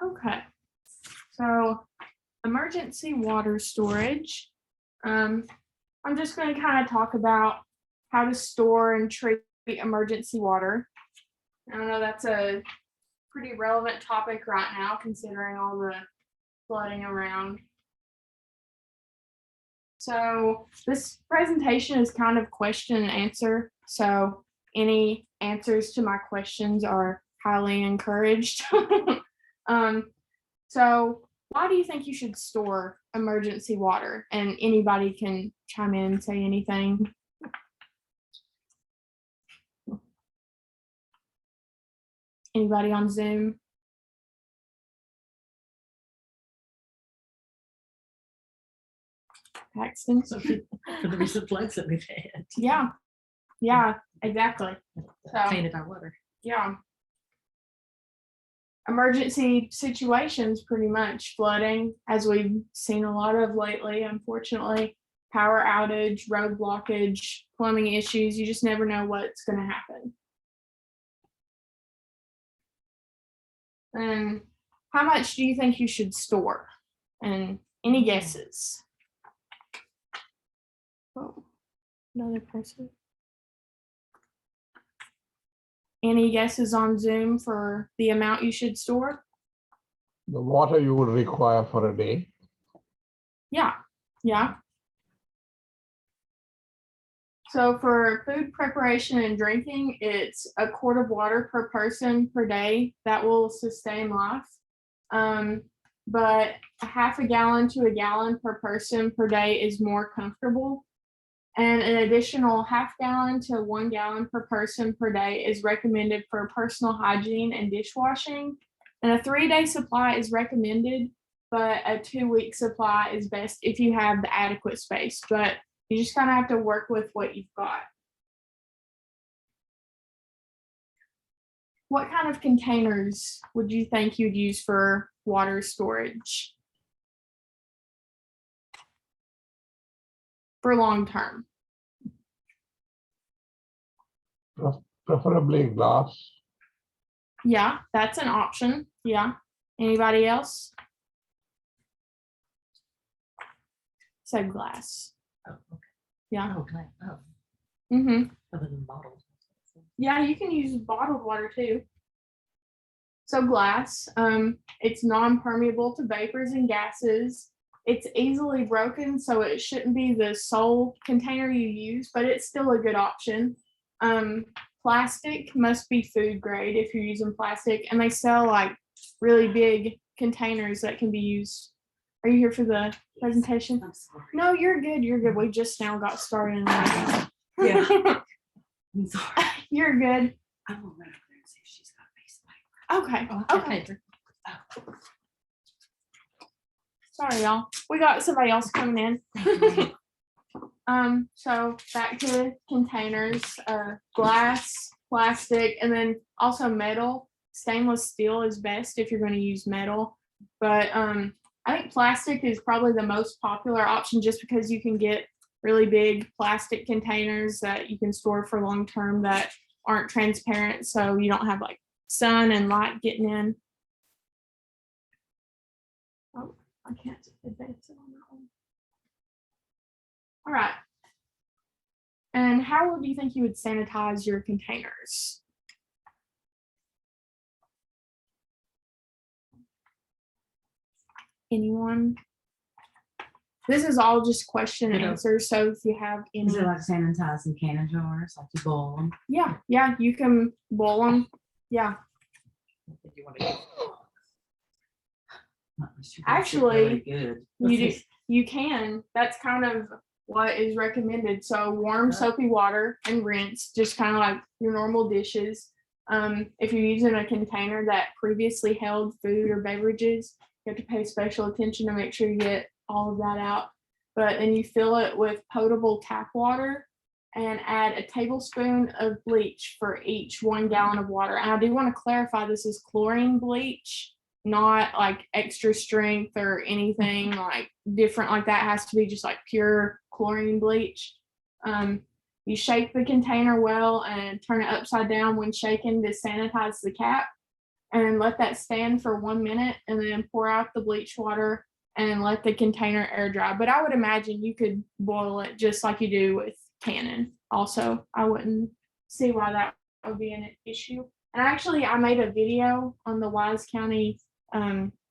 Okay, so emergency water storage. I'm just going to kind of talk about how to store and treat emergency water. I know that's a pretty relevant topic right now, considering all the flooding around. So this presentation is kind of question and answer. So any answers to my questions are highly encouraged. So why do you think you should store emergency water? And anybody can chime in and say anything. Anybody on Zoom? Paxton? So for the recent floods that we've had. Yeah, exactly. So, Tainted our water. yeah. Emergency situations, pretty much flooding, as we've seen a lot of lately, unfortunately, power outage, road blockage, plumbing issues, you just never know what's going to happen. And how much do you think you should store? And any guesses? Oh, another person. Any guesses on Zoom for the amount you should store? The water you would require for a day. Yeah. So for food preparation and drinking, it's a quart of water per person per day. That will sustain life. But a half a gallon to a gallon per person per day is more comfortable. And an additional half gallon to 1 gallon per person per day is recommended for personal hygiene and dishwashing. And a 3-day supply is recommended, but a 2-week supply is best if you have the adequate space. But you just kind of have to work with what you've got. What kind of containers would you think you'd use for water storage? For long term? Preferably glass. Yeah, that's an option. Yeah. Anybody else? Said glass. Oh, okay. Yeah. Oh, glass. Oh, other than bottles. Yeah, you can use bottled water too. So glass, it's non-permeable to vapors and gases. It's easily broken, so it shouldn't be the sole container you use, but it's still a good option. Plastic must be food grade if you're using plastic, and they sell like really big containers that can be used. Are you here for the presentation? I'm sorry. No, you're good. You're good. We just now got started. Yeah. I'm sorry. You're good. I will run up there and see if she's got a face paper. Okay. Sorry, y'all. We got somebody else coming in. So back to containers, glass, plastic, and then also metal. Stainless steel is best if you're going to use metal. But I think plastic is probably the most popular option just because you can get really big plastic containers that you can store for long term that aren't transparent, so you don't have like sun and light getting in. Oh, I can't advance it on that one. All right. And how do you think you would sanitize your containers? Anyone? This is all just question and answer. So if you have any, Is it like sanitizing can jars, like you boil them? yeah, you can boil them. Yeah. You want to use Actually, Good. you can. That's kind of what is recommended. So warm soapy water and rinse, just kind of like your normal dishes. If you're using a container that previously held food or beverages, you have to pay special attention to make sure you get all of that out. But then you fill it with potable tap water and add a tablespoon of bleach for each 1 gallon of water. And I do want to clarify, this is chlorine bleach, not like extra strength or anything like different like that. It has to be just like pure chlorine bleach. You shake the container well and turn it upside down when shaken to sanitize the cap. and let that stand for 1 minute and then pour out the bleach water and let the container air dry. But I would imagine you could boil it just like you do with canning. Also, I wouldn't see why that would be an issue. And actually, I made a video on the Wise County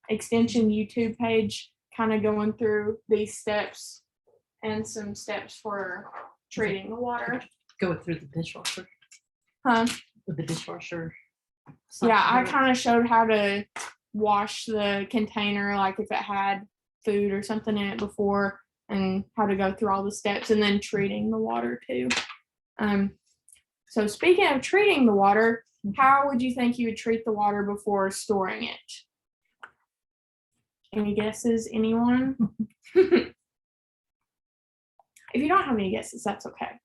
Extension YouTube page, kind of going through these steps and some steps for treating the water. Go through the dishwasher Huh? with the dishwasher. Yeah, I kind of showed how to wash the container, like if it had food or something in it before, and how to go through all the steps, and then treating the water too. So speaking of treating the water, how would you think you would treat the water before storing it? Any guesses, anyone? If you don't have any guesses, that's okay.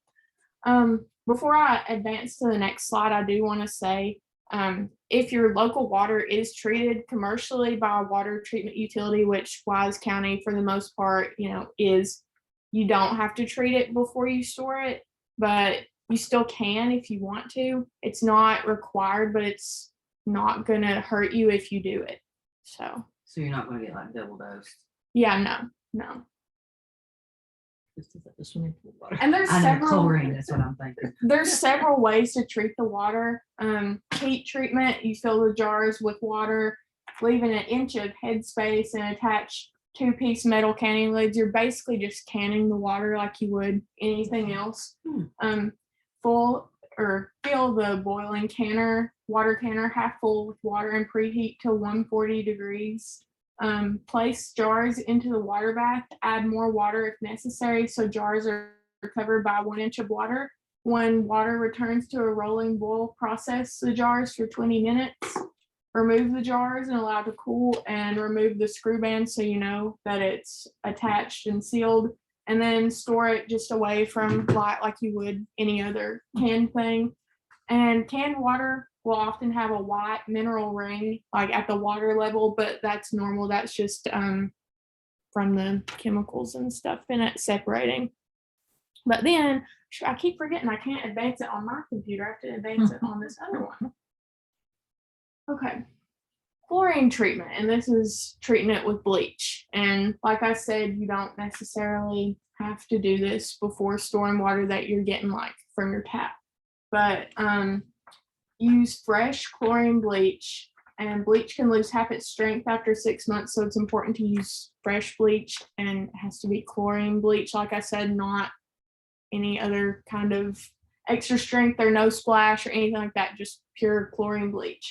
Before I advance to the next slide, I do want to say, if your local water is treated commercially by a water treatment utility, which Wise County for the most part, is, you don't have to treat it before you store it, but you still can if you want to. It's not required, but it's not gonna hurt you if you do it. So you're not gonna get like double dosed. yeah, no. This is like the swimming pool water. And there's I know several chlorine, that's what I'm thinking. there's several ways to treat the water. Heat treatment, you fill the jars with water, leaving an inch of headspace and attach 2-piece metal canning lids. You're basically just canning the water like you would anything else. Fill the boiling water canner half full with water and preheat to 140 degrees. Place jars into the water bath, add more water if necessary, so jars are covered by 1 inch of water. When water returns to a rolling boil, process the jars for 20 minutes. Remove the jars and allow to cool, and remove the screw band so you know that it's attached and sealed, and then store it just away from light like you would any other canned thing. And canned water will often have a white mineral ring like at the water level, but that's normal. That's just from the chemicals and stuff in it separating. But then I keep forgetting I can't advance it on my computer. I have to advance it on this other one. Okay. Chlorine treatment, and this is treating it with bleach. And like I said, you don't necessarily have to do this before storing water that you're getting like from your tap. But use fresh chlorine bleach, and bleach can lose half its strength after 6 months, so it's important to use fresh bleach, and it has to be chlorine bleach, like I said, not any other kind of extra strength or no splash or anything like that, just pure chlorine bleach.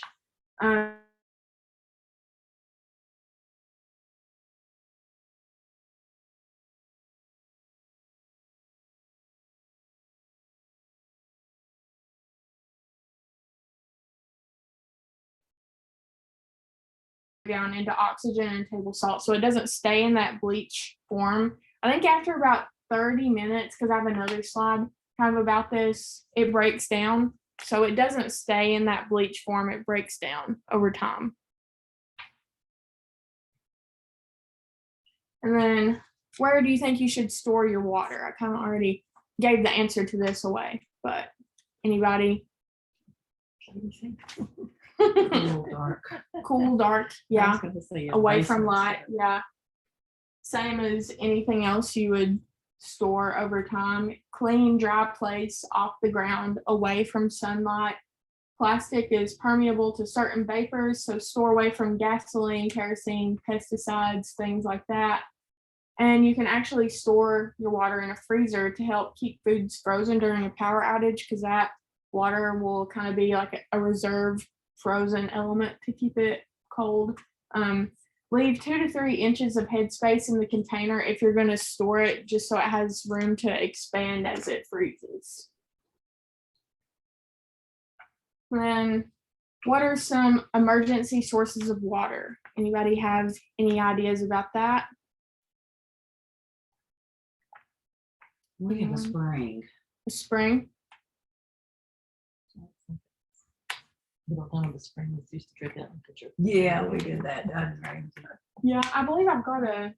Down into oxygen and table salt, so it doesn't stay in that bleach form. I think after about 30 minutes, because I have another slide kind of about this, it breaks down, so it doesn't stay in that bleach form. It breaks down over time. And then, where do you think you should store your water? I kind of already gave the answer to this away, but anybody? Cool, dark. Cool, dark, yeah. I was gonna say, Away from basement light, stuff. yeah. Same as anything else you would store over time. Clean, dry place off the ground, away from sunlight. Plastic is permeable to certain vapors, so store away from gasoline, kerosene, pesticides, things like that. And you can actually store your water in a freezer to help keep foods frozen during a power outage, because that water will kind of be like a reserve frozen element to keep it cold. Leave 2 to 3 inches of headspace in the container if you're going to store it, just so it has room to expand as it freezes. Then, what are some emergency sources of water? Anybody have any ideas about that? We have a spring. A spring? We don't know the spring was used to drip out in the picture. Yeah, we did that. Yeah, I believe I've got a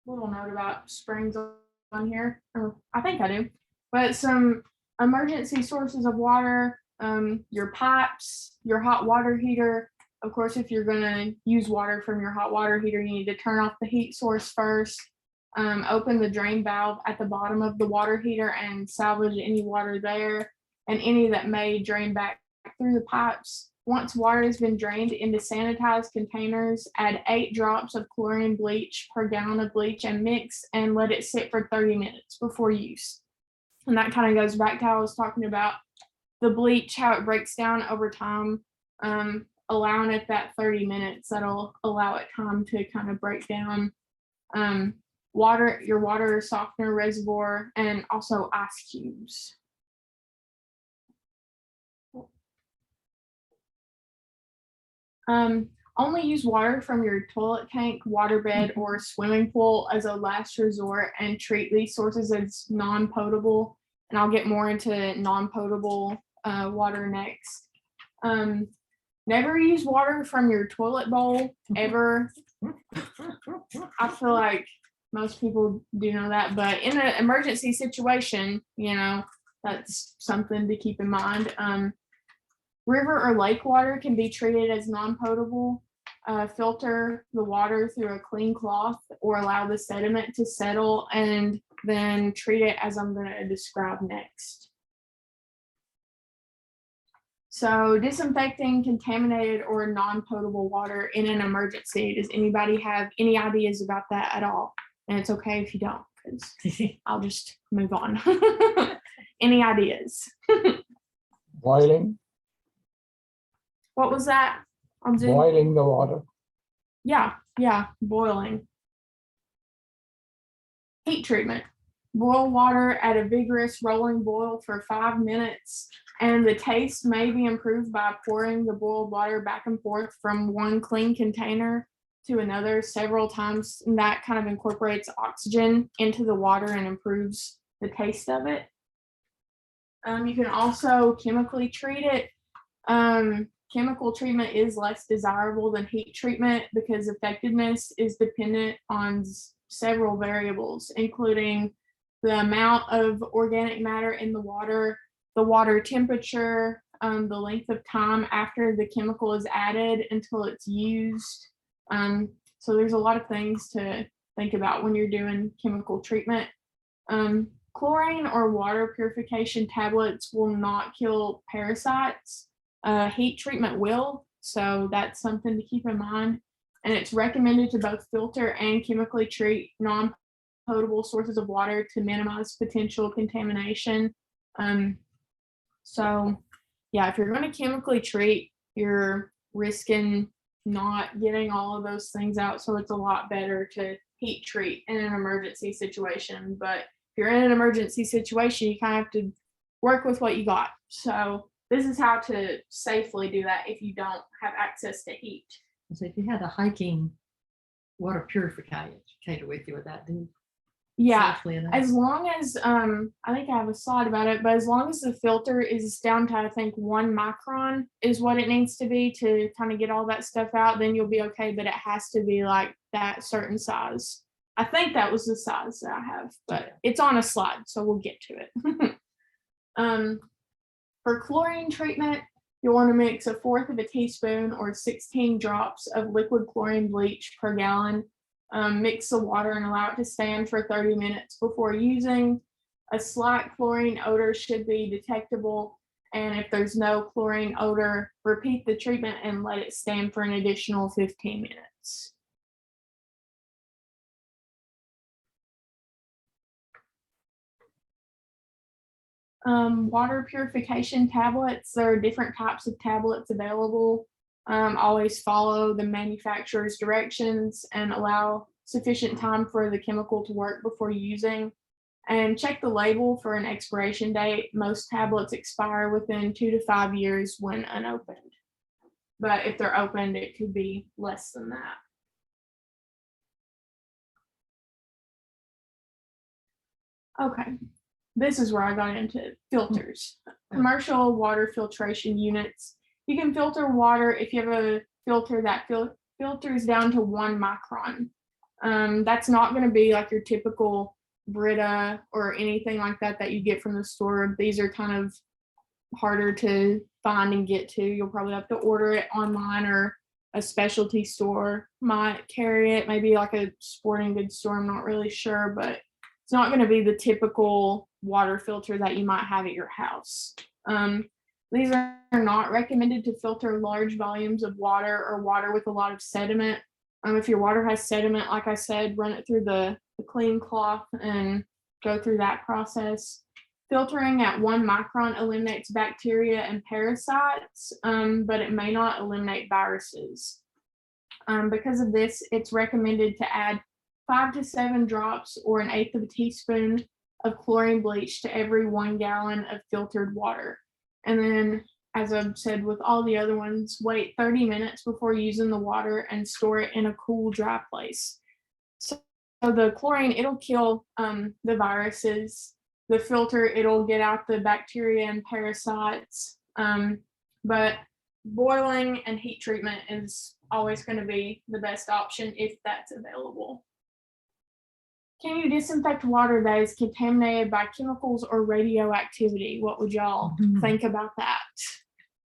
little note about springs on here. Or I think I do. But some emergency sources of water, your pipes, your hot water heater, of course, if you're gonna use water from your hot water heater, you need to turn off the heat source first. Open the drain valve at the bottom of the water heater and salvage any water there and any that may drain back through the pipes. Once water has been drained into sanitized containers, add 8 drops of chlorine bleach per gallon of bleach and mix and let it sit for 30 minutes before use. And that kind of goes back to how I was talking about the bleach, how it breaks down over time, allowing it that 30 minutes. That'll allow it time to kind of break down. Your water softener reservoir, and also ice cubes. Only use water from your toilet tank, waterbed, or swimming pool as a last resort and treat these sources as non-potable. And I'll get more into non-potable water next. Never use water from your toilet bowl ever. I feel like most people do know that, but in an emergency situation, that's something to keep in mind. River or lake water can be treated as non-potable. Filter the water through a clean cloth or allow the sediment to settle and then treat it as I'm going to describe next. So disinfecting contaminated or non-potable water in an emergency. Does anybody have any ideas about that at all? And it's okay if you don't, because I'll just move on. Any ideas? Boiling, What was that? On Zoom? boiling the water. Yeah, boiling. Heat treatment. Boil water at a vigorous rolling boil for 5 minutes, and the taste may be improved by pouring the boiled water back and forth from one clean container to another several times. And that kind of incorporates oxygen into the water and improves the taste of it. You can also chemically treat it. Chemical treatment is less desirable than heat treatment because effectiveness is dependent on several variables, including the amount of organic matter in the water temperature, the length of time after the chemical is added until it's used. So there's a lot of things to think about when you're doing chemical treatment. Chlorine or water purification tablets will not kill parasites. Heat treatment will, so that's something to keep in mind. And it's recommended to both filter and chemically treat non-potable sources of water to minimize potential contamination. So yeah, if you're going to chemically treat, you're risking not getting all of those things out. So it's a lot better to heat treat in an emergency situation. But if you're in an emergency situation, you kind of have to work with what you got. So this is how to safely do that if you don't have access to heat. So if you had a hiking water purifier with you, would that do Yeah, safely enough? as long as I think I have a slide about it, but as long as the filter is down to I think 1 micron is what it needs to be to kind of get all that stuff out, then you'll be okay. But it has to be like that certain size. I think that was the size that I have, but it's on a slide, so we'll get to it. For chlorine treatment, you'll want to mix 1/4 teaspoon or 16 drops of liquid chlorine bleach per gallon. Mix the water and allow it to stand for 30 minutes before using. A slight chlorine odor should be detectable, and if there's no chlorine odor, repeat the treatment and let it stand for an additional 15 minutes. Water purification tablets. There are different types of tablets available. Always follow the manufacturer's directions and allow sufficient time for the chemical to work before using. And check the label for an expiration date. Most tablets expire within 2 to 5 years when unopened. But if they're opened, it could be less than that. Okay. This is where I got into filters. Commercial water filtration units. You can filter water if you have a filter that filters down to 1 micron. That's not going to be like your typical Brita or anything like that you get from the store. These are kind of harder to find and get to. You'll probably have to order it online or a specialty store might carry it, maybe like a sporting goods store. I'm not really sure, but it's not going to be the typical water filter that you might have at your house. These are not recommended to filter large volumes of water or water with a lot of sediment. If your water has sediment, like I said, run it through the clean cloth and go through that process. Filtering at 1 micron eliminates bacteria and parasites, but it may not eliminate viruses. Because of this, it's recommended to add 5 to 7 drops or 1/8 of a teaspoon of chlorine bleach to every 1 gallon of filtered water. And then, as I've said with all the other ones, wait 30 minutes before using the water and store it in a cool, dry place. So the chlorine, it'll kill the viruses. The filter, it'll get out the bacteria and parasites. But boiling and heat treatment is always going to be the best option if that's available. Can you disinfect water that is contaminated by chemicals or radioactivity? What would y'all think about that?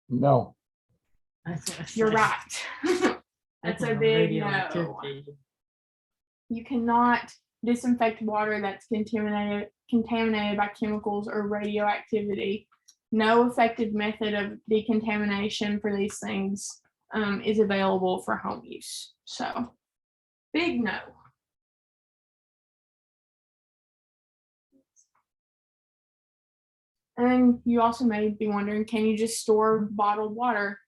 No, You're right. That's a big no. You cannot disinfect water that's contaminated by chemicals or radioactivity. No effective method of decontamination for these things is available for home use. So, big no. And you also may be wondering, can you just store bottled water?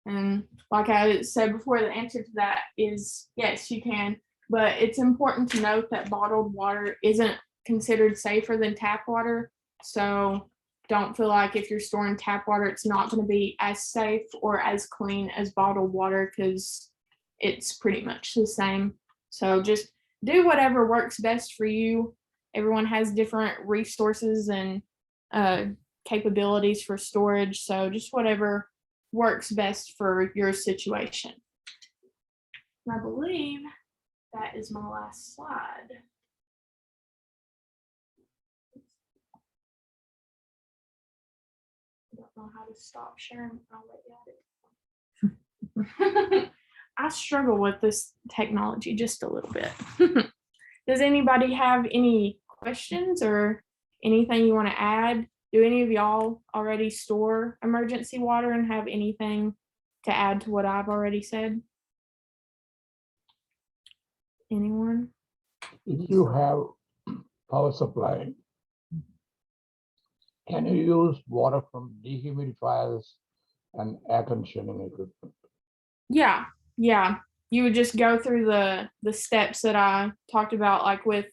And like I said before, the answer to that is yes, you can. But it's important to note that bottled water isn't considered safer than tap water. So don't feel like if you're storing tap water, it's not going to be as safe or as clean as bottled water, because it's pretty much the same. So just do whatever works best for you. Everyone has different resources and capabilities for storage. So just whatever works best for your situation. I believe that is my last slide. I don't know how to stop sharing. I'll let you have it. I struggle with this technology just a little bit. Does anybody have any questions or anything you want to add? Do any of y'all already store emergency water and have anything to add to what I've already said? Anyone? if you have power supply, can you use water from dehumidifiers and air conditioning equipment? Yeah. You would just go through the steps that I talked about, like with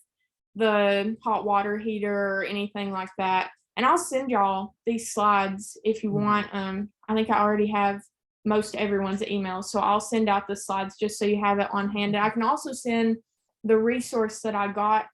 the hot water heater or anything like that. And I'll send y'all these slides if you want. I think I already have most everyone's emails, so I'll send out the slides just so you have it on hand. I can also send the resource that I got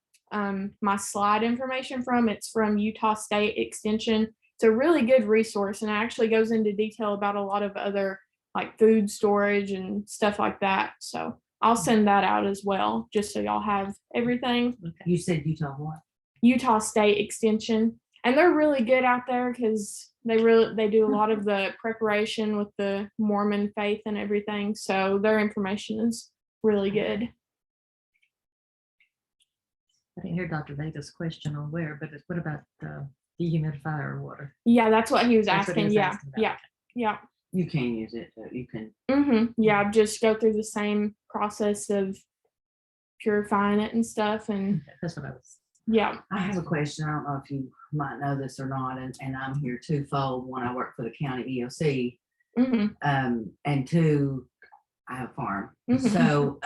my slide information from. It's from Utah State Extension. It's a really good resource, and it actually goes into detail about a lot of other like food storage and stuff like that. So I'll send that out as well, just so y'all have everything. You said Utah what? Utah State Extension, and they're really good out there because they do a lot of the preparation with the Mormon faith and everything. So their information is really good. I didn't hear Dr. Vega's question on where, but what about the dehumidifier water? Yeah, that's what he was That's what he asking. was Yeah, asking about. yeah. You can use it, but you can. Yeah, just go through the same process of purifying it and stuff. And That's what I was. yeah. I have a question. I don't know if you might know this or not, and I'm here twofold. One, I work for the county EOC, and two, I have a farm. So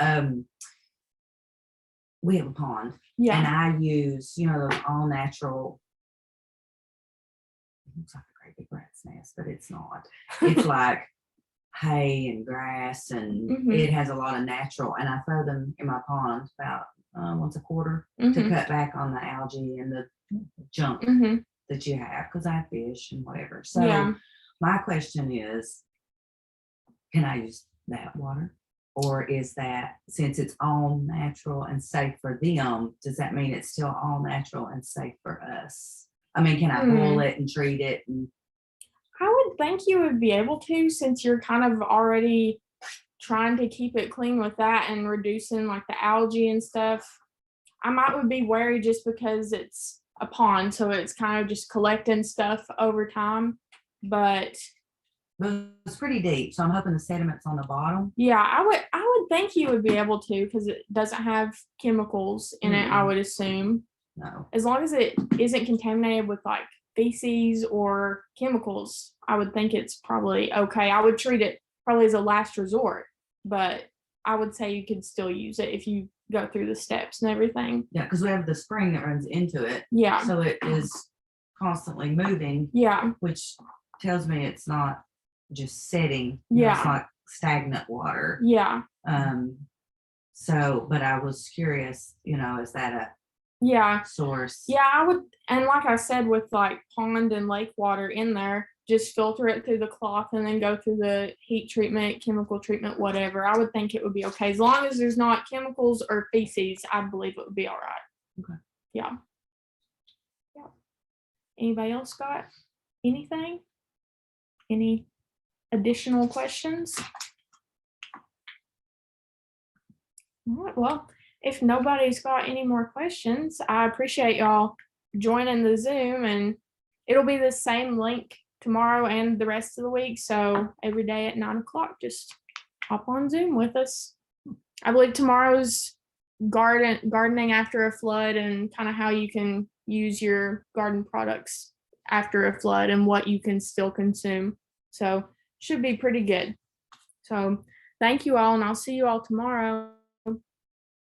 we have a pond, and I use, those all natural. It looks like a great big rat's nest, but it's not. It's like hay and grass, and it has a lot of natural. And I throw them in my pond about once a quarter to cut back on the algae and the junk that you have, because I fish and whatever. So my question is, can I use that water? Or is that, since it's all natural and safe for them, does that mean it's still all natural and safe for us? I mean, can I boil it and treat it? And I would think you would be able to, since you're kind of already trying to keep it clean with that and reducing like the algae and stuff. I would be wary just because it's a pond, so it's kind of just collecting stuff over time. But It's pretty deep, so I'm hoping the sediment's on the bottom. yeah, I would think you would be able to, because it doesn't have chemicals in it, I would assume. No. As long as it isn't contaminated with like feces or chemicals, I would think it's probably okay. I would treat it probably as a last resort, but I would say you could still use it if you go through the steps and everything. Yeah, because we have the spring that runs into it, Yeah, so it is constantly moving, yeah, which tells me it's not just sitting. You know, it's Yeah. not stagnant water. yeah, So, but I was curious, you know, is that a yeah. source? Yeah, I would, and like I said, with like pond and lake water in there, just filter it through the cloth and then go through the heat treatment, chemical treatment, whatever. I would think it would be okay. As long as there's not chemicals or feces, I believe it would be all right. Okay. Yeah. Yeah. Anybody else got anything? Any additional questions? All right, well, if nobody's got any more questions, I appreciate y'all joining the Zoom, and it'll be the same link tomorrow and the rest of the week. So every day at 9 o'clock, just hop on Zoom with us. I believe tomorrow's gardening after a flood, and kind of how you can use your garden products after a flood and what you can still consume. So should be pretty good. So thank you all, and I'll see you all tomorrow.